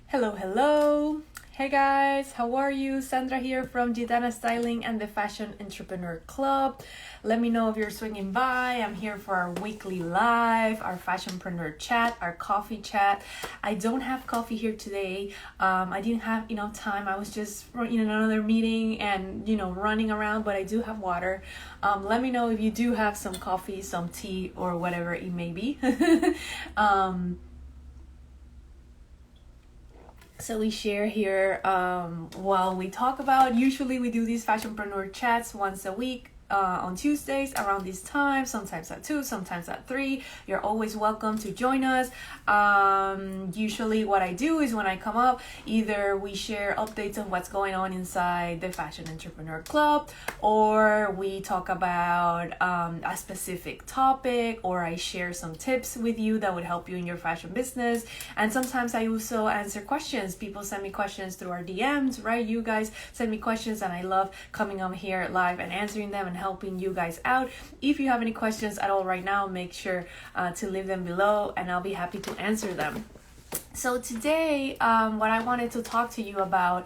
Hello, hello. Hey guys, how are you? Sandra here from Gitana Styling and the Fashion Entrepreneur Club. Let me know if you're swinging by. I'm here for our weekly live, our Fashionpreneur Chat, our coffee chat. I don't have coffee here today. I didn't have enough time. I was just in another meeting and running around, but I do have water. Let me know if you do have some coffee, some tea, or whatever it may be. So we share here while we talk about, usually we do these Fashionpreneur Chats once a week. On Tuesdays around this time, sometimes at 2, sometimes at 3. You're always welcome to join us. Usually what I do is when I come up, either we share updates on what's going on inside the Fashion Entrepreneur Club, or we talk about a specific topic, or I share some tips with you that would help you in your fashion business. And sometimes I also answer questions. People send me questions through our DMs, right? You guys send me questions and I love coming on here live and answering them and helping you guys out. If you have any questions at all right now, make sure to leave them below and I'll be happy to answer them. So today, what I wanted to talk to you about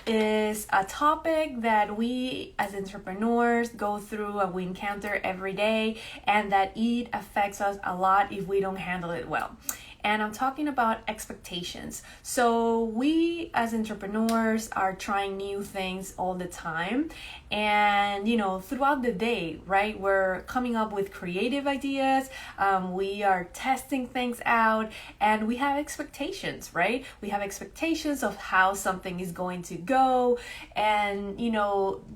is a topic that we as entrepreneurs go through and we encounter every day, and that it affects us a lot if we don't handle it well. And I'm talking about expectations. So we as entrepreneurs are trying new things all the time. And, throughout the day, right, we're coming up with creative ideas. We are testing things out and we have expectations, right? We have expectations of how something is going to go. And,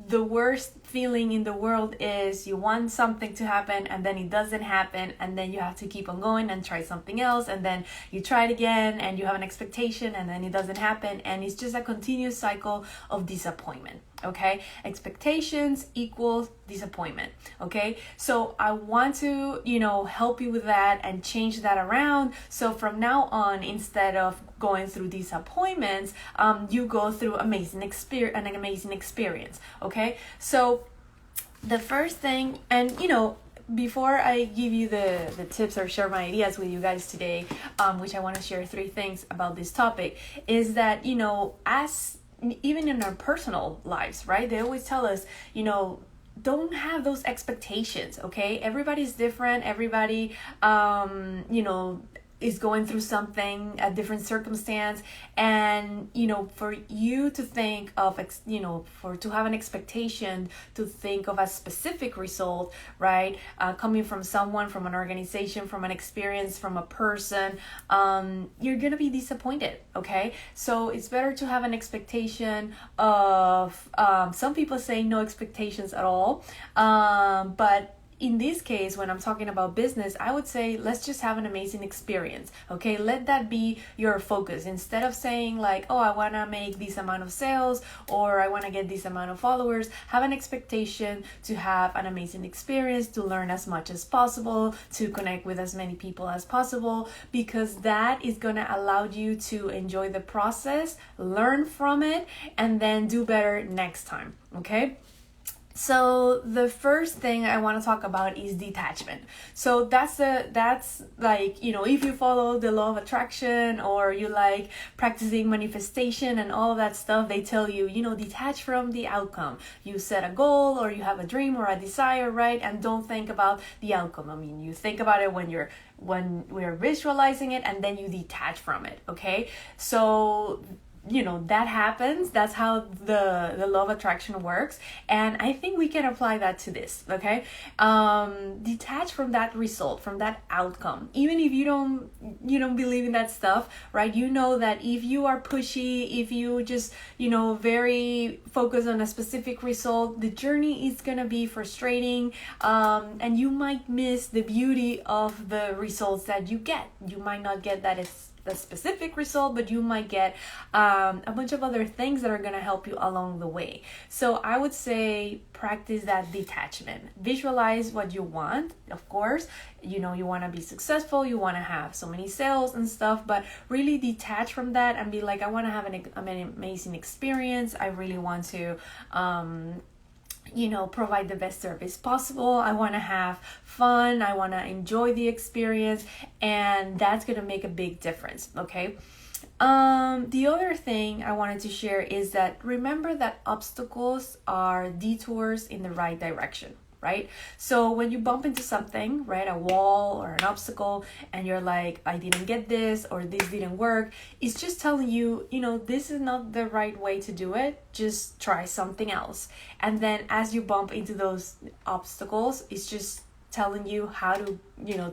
the worst feeling in the world is you want something to happen and then it doesn't happen, and then you have to keep on going and try something else, and then you try it again and you have an expectation and then it doesn't happen, and it's just a continuous cycle of disappointment. Okay, expectations equals disappointment. Okay, so I want to help you with that and change that around. So from now on, instead of going through disappointments, you go through an amazing experience. Okay, so the first thing, and before I give you the tips or share my ideas with you guys today, which I want to share 3 things about this topic, is that as even in our personal lives, right? They always tell us, don't have those expectations, okay? Everybody's different. Everybody, is going through something, a different circumstance, and for you to think of to have an expectation to think of a specific result, right, coming from someone, from an organization, from an experience, from a person, you're gonna be disappointed. Okay, so it's better to have an expectation of some people say no expectations at all, but in this case, when I'm talking about business, I would say let's just have an amazing experience. Okay, let that be your focus. Instead of saying like, oh, I want to make this amount of sales or I want to get this amount of followers, have an expectation to have an amazing experience, to learn as much as possible, to connect with as many people as possible, because that is going to allow you to enjoy the process, learn from it, and then do better next time. Okay. So the first thing I want to talk about is detachment. So that's like, if you follow the law of attraction or you like practicing manifestation and all of that stuff, they tell you, detach from the outcome. You set a goal or you have a dream or a desire, right? And don't think about the outcome. I mean, you think about it when we're visualizing it, and then you detach from it. Okay. So that happens. That's how the law of attraction works, and I think we can apply that to this. Okay, detach from that result, from that outcome. Even if you don't believe in that stuff, right? You know that if you are pushy, if you just very focused on a specific result, the journey is gonna be frustrating, and you might miss the beauty of the results that you get. You might not get that as the specific result, but you might get a bunch of other things that are going to help you along the way. So I would say practice that detachment. Visualize what you want. Of course, you want to be successful, you want to have so many sales and stuff, but really detach from that and be like, I want to have an amazing experience. I really want to provide the best service possible. I want to have fun. I want to enjoy the experience, and that's going to make a big difference. Okay. The other thing I wanted to share is that remember that obstacles are detours in the right direction, right? So when you bump into something, right, a wall or an obstacle, and you're like, I didn't get this, or this didn't work, it's just telling you, this is not the right way to do it. Just try something else. And then as you bump into those obstacles, it's just telling you how to,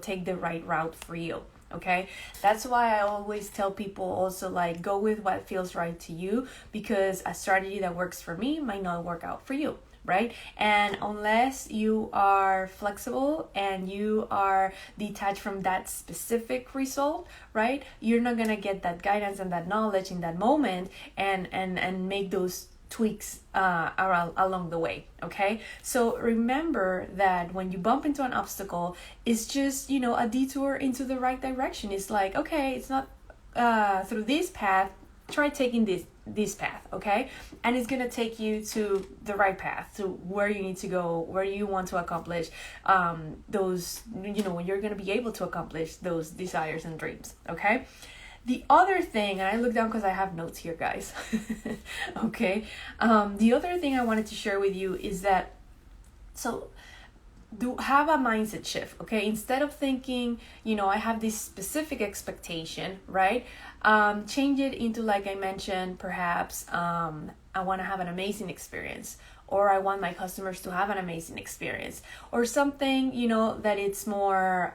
take the right route for you. Okay, that's why I always tell people also, like, go with what feels right to you, because a strategy that works for me might not work out for you, right? And unless you are flexible and you are detached from that specific result, right, you're not gonna get that guidance and that knowledge in that moment and make those tweaks along the way. Okay, so remember that when you bump into an obstacle, it's just a detour into the right direction. It's like, okay, it's not through this path, try taking this path. Okay, and it's gonna take you to the right path, to where you need to go, where you want to accomplish those, you're gonna be able to accomplish those desires and dreams. Okay. The other thing, and I look down because I have notes here, guys. Okay. The other thing I wanted to share with you is that, have a mindset shift. Okay. Instead of thinking, I have this specific expectation, right? Change it into, like I mentioned, perhaps, I want to have an amazing experience, or I want my customers to have an amazing experience, or something, that it's more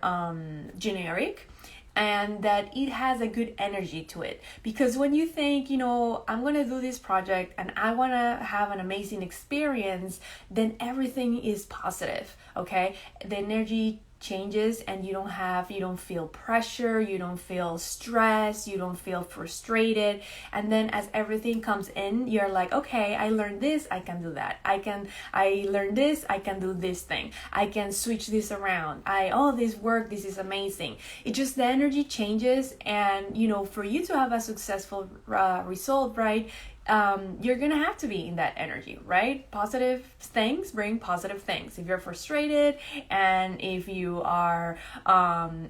generic, and that it has a good energy to it. Because when you think, I'm going to do this project and I want to have an amazing experience, then everything is positive, okay? The energy changes, and you don't feel pressure, you don't feel stress, you don't feel frustrated. And then as everything comes in, you're like, okay, I learned this, I can do that. I learned this, I can do this thing. I can switch this around. This work, this is amazing. It just, the energy changes, and for you to have a successful result, right? You're gonna have to be in that energy, right? Positive things bring positive things. If you're frustrated and if you are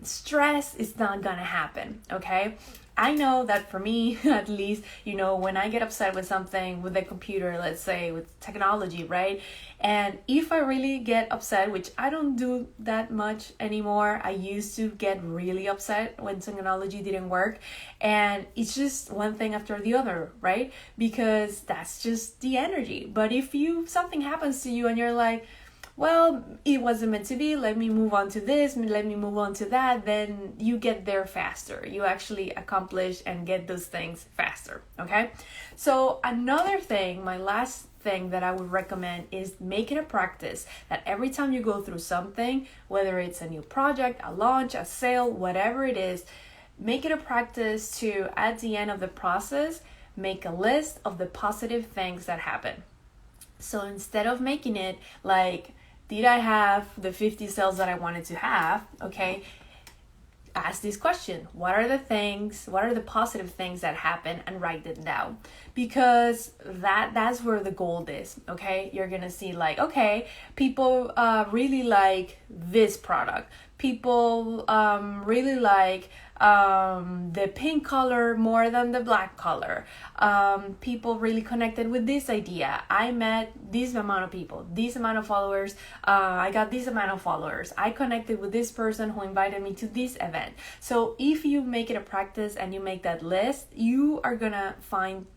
stressed, it's not gonna happen. Okay, I know that for me, at least, when I get upset with something, with the computer, let's say with technology, right? And if I really get upset, which I don't do that much anymore, I used to get really upset when technology didn't work. And it's just one thing after the other, right? Because that's just the energy. But if something happens to you and you're like, well, it wasn't meant to be, let me move on to this, let me move on to that, then you get there faster. You actually accomplish and get those things faster, okay? So another thing, my last thing that I would recommend is make it a practice that every time you go through something, whether it's a new project, a launch, a sale, whatever it is, make it a practice to, at the end of the process, make a list of the positive things that happen. So instead of making it like, did I have the 50 sales that I wanted to have? Okay, ask this question. What are the positive things that happen, and write them down, because that's where the gold is. Okay, you're gonna see, like, okay, people really like this product. People really like the pink color more than the black color. People really connected with this idea. I met this amount of people, this amount of followers. I got this amount of followers. I connected with this person who invited me to this event. So if you make it a practice and you make that list, you are gonna find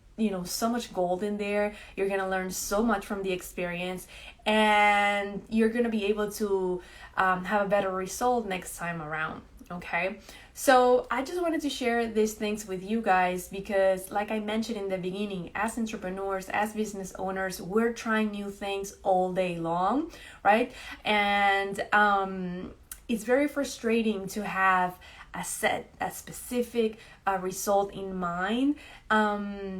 so much gold in there. You're gonna learn so much from the experience, and you're gonna be able to have a better result next time around. Okay, so I just wanted to share these things with you guys because, like I mentioned in the beginning, as entrepreneurs, as business owners, we're trying new things all day long, right? And it's very frustrating to have a specific result in mind,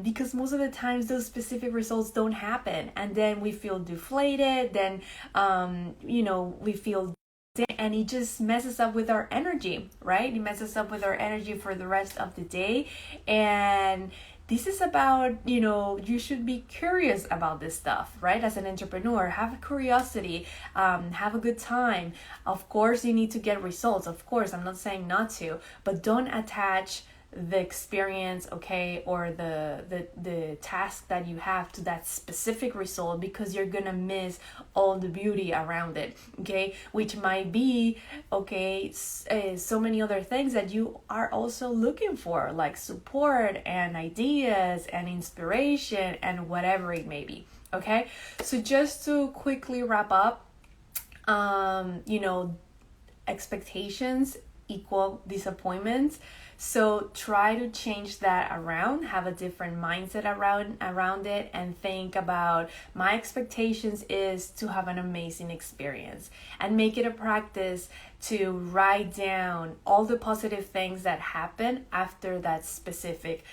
because most of the times those specific results don't happen, and then we feel deflated, then we feel, and it just messes up with our energy, right? It messes up with our energy for the rest of the day, and this is about, you should be curious about this stuff, right? As an entrepreneur, have a curiosity, have a good time. Of course, you need to get results. Of course, I'm not saying not to, but don't attach the experience, okay, or the task that you have to that specific result, because you're gonna miss all the beauty around it, okay, which might be, okay, so many other things that you are also looking for, like support and ideas and inspiration and whatever it may be, okay? So just to quickly wrap up, expectations equal disappointments. So try to change that around, have a different mindset around it, and think about, my expectations is to have an amazing experience, and make it a practice to write down all the positive things that happen after that specific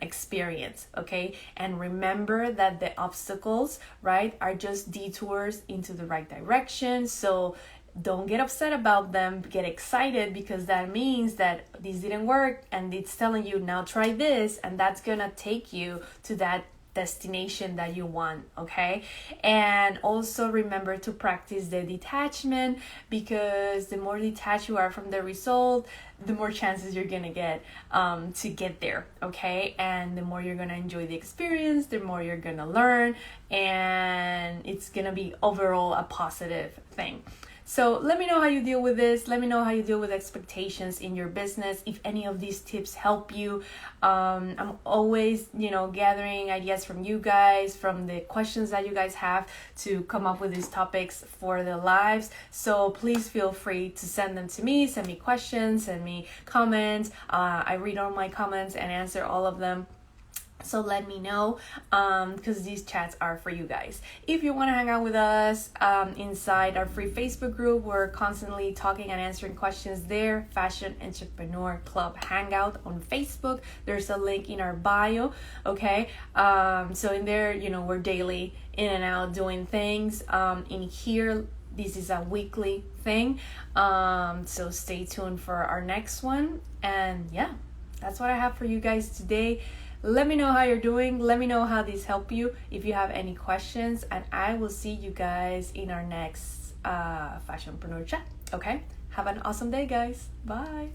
experience, okay? And remember that the obstacles, right, are just detours into the right direction. So don't get upset about them, get excited, because that means that this didn't work and it's telling you, now try this, and that's gonna take you to that destination that you want, okay? And also remember to practice the detachment, because the more detached you are from the result, the more chances you're gonna get to get there, okay? And the more you're gonna enjoy the experience, the more you're gonna learn, and it's gonna be overall a positive thing. So let me know how you deal with this. Let me know how you deal with expectations in your business. If any of these tips help you, I'm always, gathering ideas from you guys, from the questions that you guys have, to come up with these topics for the lives. So please feel free to send them to me. Send me questions, send me comments. I read all my comments and answer all of them. So let me know, because these chats are for you guys. If you want to hang out with us inside our free Facebook group, we're constantly talking and answering questions there. Fashion Entrepreneur Club Hangout on Facebook. There's a link in our bio, okay? So in there, we're daily in and out doing things. In here, this is a weekly thing. So stay tuned for our next one. And yeah, that's what I have for you guys today. Let me know how you're doing. Let me know how these help you, if you have any questions, and I will see you guys in our next Fashionpreneur Chat, okay? Have an awesome day, guys. Bye.